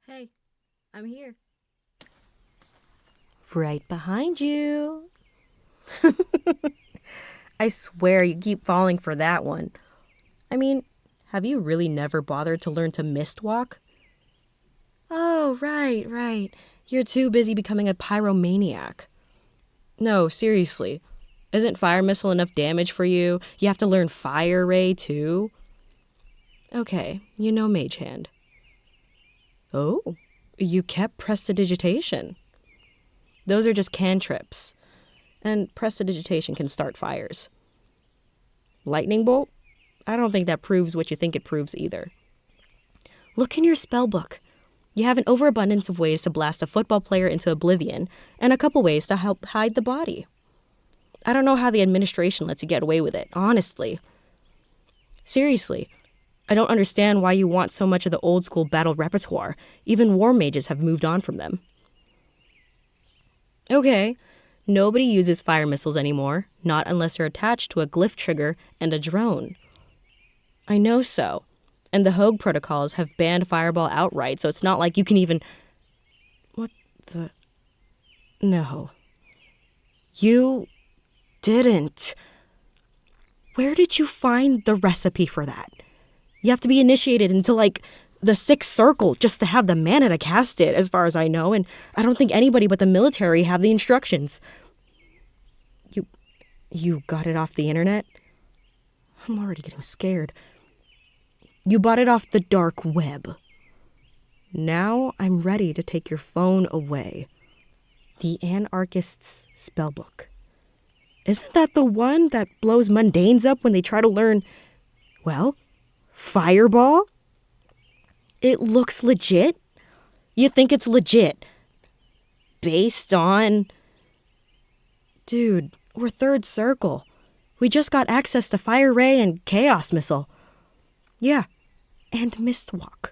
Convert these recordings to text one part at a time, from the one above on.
Hey, I'm here. Right behind you. I swear you keep falling for that one. I mean, have you really never bothered to learn to mist walk? Oh, right. You're too busy becoming a pyromaniac. No, seriously. Isn't fire missile enough damage for you? You have to learn fire ray too? Okay, you know mage hand. Oh, you kept prestidigitation. Those are just cantrips. And prestidigitation can start fires. Lightning bolt? I don't think that proves what you think it proves either. Look in your spellbook. You have an overabundance of ways to blast a football player into oblivion, and a couple ways to help hide the body. I don't know how the administration lets you get away with it, honestly. Seriously, I don't understand why you want so much of the old school battle repertoire. Even war mages have moved on from them. Okay, nobody uses fire missiles anymore, not unless they're attached to a glyph trigger and a drone. I know so. And the Hogue protocols have banned fireball outright, so it's not like you can even... What the... No. You didn't. Where did you find the recipe for that? You have to be initiated into, the sixth circle just to have the mana to cast it, as far as I know, and I don't think anybody but the military have the instructions. You got it off the internet? I'm already getting scared. You bought it off the dark web. Now I'm ready to take your phone away. The Anarchist's Spellbook. Isn't that the one that blows mundanes up when they try to learn, fireball? It looks legit? You think it's legit? Based on... Dude, we're third circle. We just got access to Fire Ray and Chaos Missile. Yeah, and Mistwalk.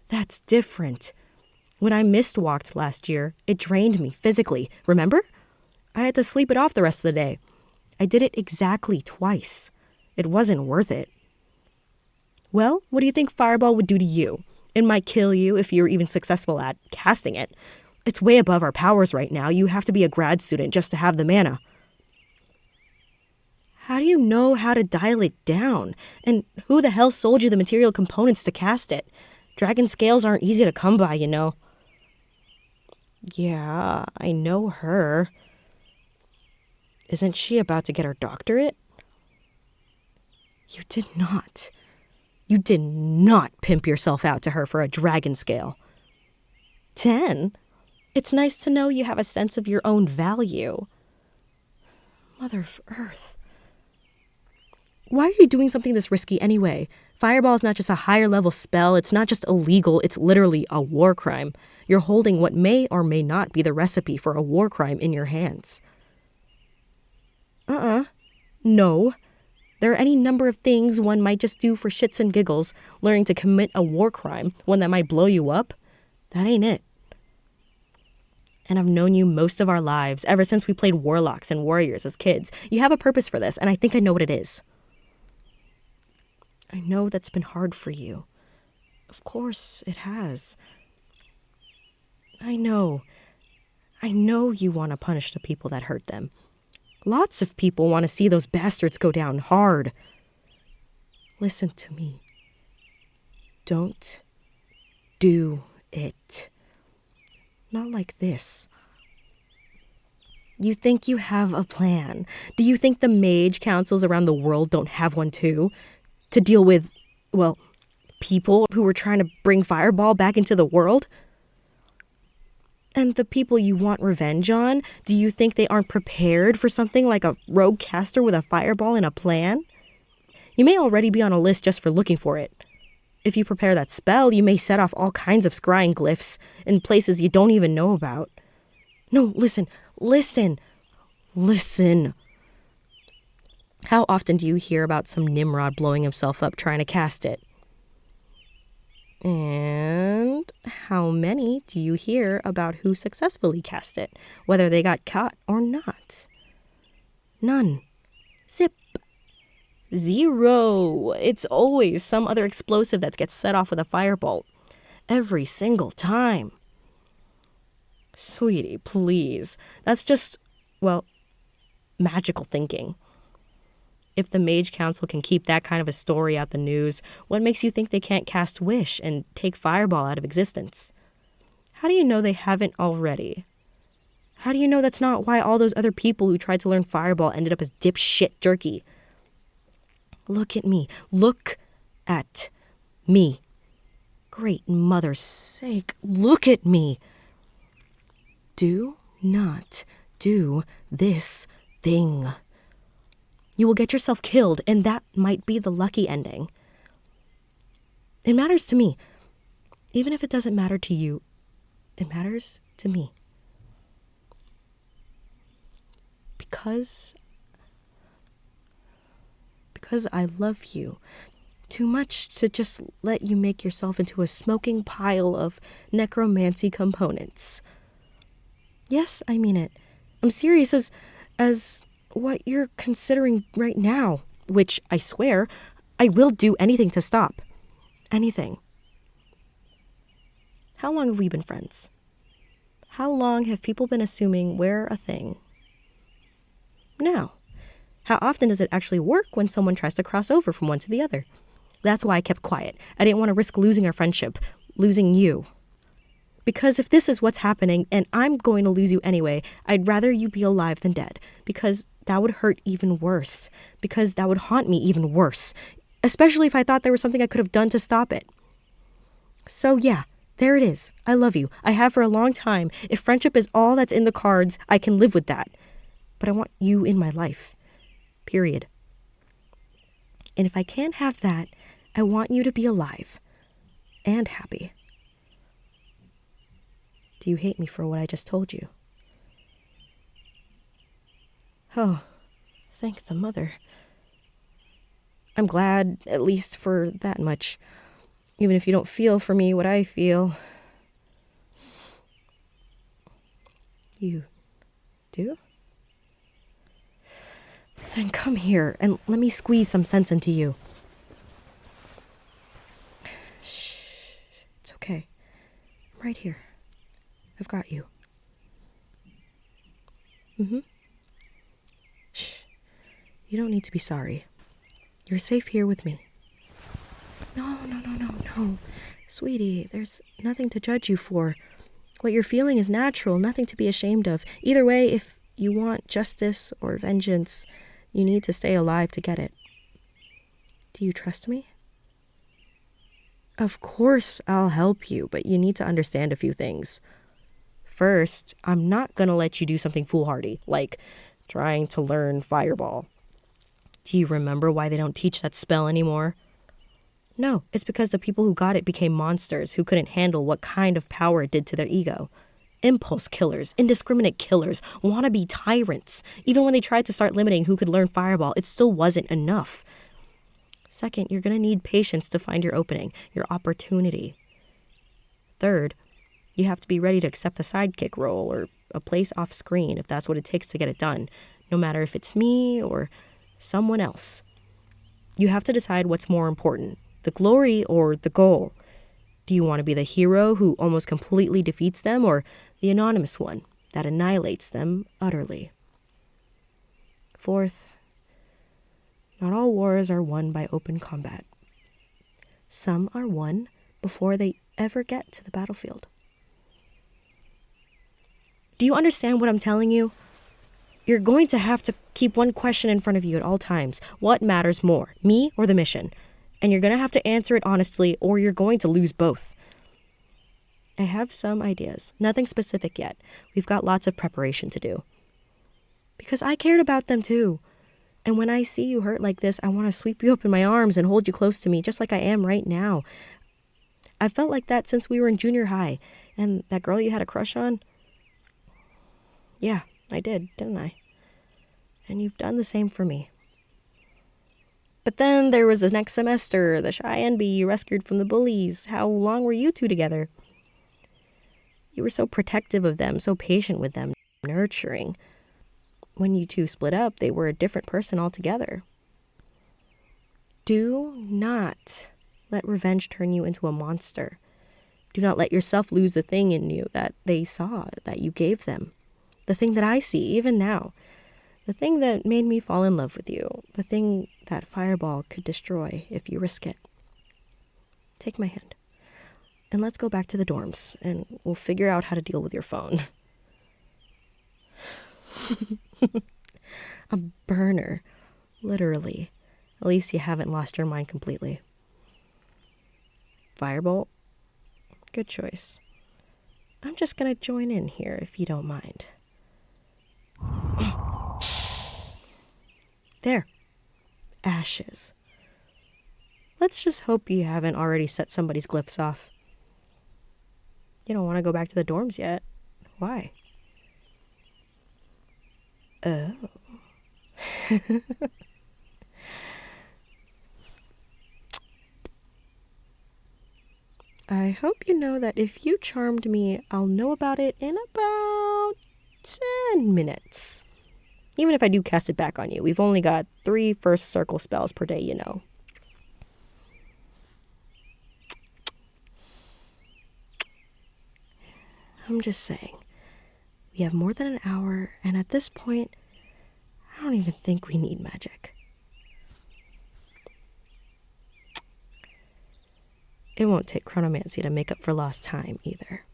That's different. When I mistwalked last year, it drained me physically, remember? I had to sleep it off the rest of the day. I did it exactly twice. It wasn't worth it. Well, what do you think Fireball would do to you? It might kill you if you're even successful at casting it. It's way above our powers right now. You have to be a grad student just to have the mana. How do you know how to dial it down? And who the hell sold you the material components to cast it? Dragon scales aren't easy to come by, you know. Yeah, I know her. Isn't she about to get her doctorate? You did not. You did not pimp yourself out to her for a dragon scale. 10? It's nice to know you have a sense of your own value. Mother of Earth. Why are you doing something this risky anyway? Fireball is not just a higher level spell. It's not just illegal. It's literally a war crime. You're holding what may or may not be the recipe for a war crime in your hands. No. There are any number of things one might just do for shits and giggles. Learning to commit a war crime, one that might blow you up, that ain't it. And I've known you most of our lives, ever since we played warlocks and warriors as kids. You have a purpose for this, and I think I know what it is. I know that's been hard for you. Of course it has. I know you want to punish the people that hurt them. Lots of people want to see those bastards go down hard. Listen to me. Don't do it. Not like this. You think you have a plan. Do you think the mage councils around the world don't have one too? To deal with, people who were trying to bring Fireball back into the world? And the people you want revenge on, do you think they aren't prepared for something like a rogue caster with a fireball and a plan? You may already be on a list just for looking for it. If you prepare that spell, you may set off all kinds of scrying glyphs in places you don't even know about. No, listen. How often do you hear about some Nimrod blowing himself up trying to cast it? And how many do you hear about who successfully cast it, whether they got caught or not? None. Zip. 0. It's always some other explosive that gets set off with a firebolt. every single time. Sweetie, please. That's just, well, magical thinking. If the Mage Council can keep that kind of a story out the news, what makes you think they can't cast Wish and take Fireball out of existence? How do you know they haven't already? How do you know that's not why all those other people who tried to learn Fireball ended up as dipshit jerky? Look at me. Look at me. Great mother's sake, look at me. Do not do this thing. You will get yourself killed, and that might be the lucky ending. It matters to me. Even if it doesn't matter to you, it matters to me. Because I love you too much to just let you make yourself into a smoking pile of necromancy components. Yes, I mean it. I'm serious as what you're considering right now, which I swear I will do anything to stop. Anything. How long have we been friends? How long have people been assuming we're a thing? Now, how often does it actually work when someone tries to cross over from one to the other? That's why I kept quiet. I didn't want to risk losing our friendship, losing you. Because if this is what's happening and I'm going to lose you anyway, I'd rather you be alive than dead. Because that would hurt even worse. Because that would haunt me even worse. Especially if I thought there was something I could have done to stop it. So yeah, there it is. I love you. I have for a long time. If friendship is all that's in the cards, I can live with that. But I want you in my life. Period. And if I can't have that, I want you to be alive. And happy. Do you hate me for what I just told you? Oh, thank the mother. I'm glad, at least for that much. Even if you don't feel for me what I feel. You do? Then come here and let me squeeze some sense into you. Shh. It's okay. I'm right here. I've got you. Shh. You don't need to be sorry. You're safe here with me. No. Sweetie, there's nothing to judge you for. What you're feeling is natural, nothing to be ashamed of. Either way, if you want justice or vengeance, you need to stay alive to get it. Do you trust me? Of course I'll help you, but you need to understand a few things. First, I'm not going to let you do something foolhardy, like trying to learn Fireball. Do you remember why they don't teach that spell anymore? No, it's because the people who got it became monsters who couldn't handle what kind of power it did to their ego. Impulse killers, indiscriminate killers, wannabe tyrants. Even when they tried to start limiting who could learn Fireball, it still wasn't enough. Second, you're going to need patience to find your opening, your opportunity. Third, you have to be ready to accept the sidekick role or a place off screen if that's what it takes to get it done, no matter if it's me or someone else. You have to decide what's more important, the glory or the goal. Do you want to be the hero who almost completely defeats them, or the anonymous one that annihilates them utterly? Fourth, not all wars are won by open combat. Some are won before they ever get to the battlefield. Do you understand what I'm telling you? You're going to have to keep one question in front of you at all times. What matters more, me or the mission? And you're going to have to answer it honestly, or you're going to lose both. I have some ideas. Nothing specific yet. We've got lots of preparation to do. Because I cared about them too. And when I see you hurt like this, I want to sweep you up in my arms and hold you close to me, just like I am right now. I've felt like that since we were in junior high. And that girl you had a crush on? Yeah, I did, didn't I? And you've done the same for me. But then there was the next semester, the shy NB you rescued from the bullies. How long were you two together? You were so protective of them, so patient with them, nurturing. When you two split up, they were a different person altogether. Do not let revenge turn you into a monster. Do not let yourself lose the thing in you that they saw, that you gave them. The thing that I see, even now. The thing that made me fall in love with you. The thing that fireball could destroy if you risk it. Take my hand. And let's go back to the dorms, and we'll figure out how to deal with your phone. A burner. Literally. At least you haven't lost your mind completely. Firebolt? Good choice. I'm just gonna join in here if you don't mind. There. Ashes. Let's just hope you haven't already set somebody's glyphs off. You don't want to go back to the dorms yet. Why? Oh. I hope you know that if you charmed me, I'll know about it in about 10 minutes. Even if I do cast it back on you, we've only got 3 first circle spells per day, you know. I'm just saying, we have more than an hour, and at this point, I don't even think we need magic. It won't take chronomancy to make up for lost time either.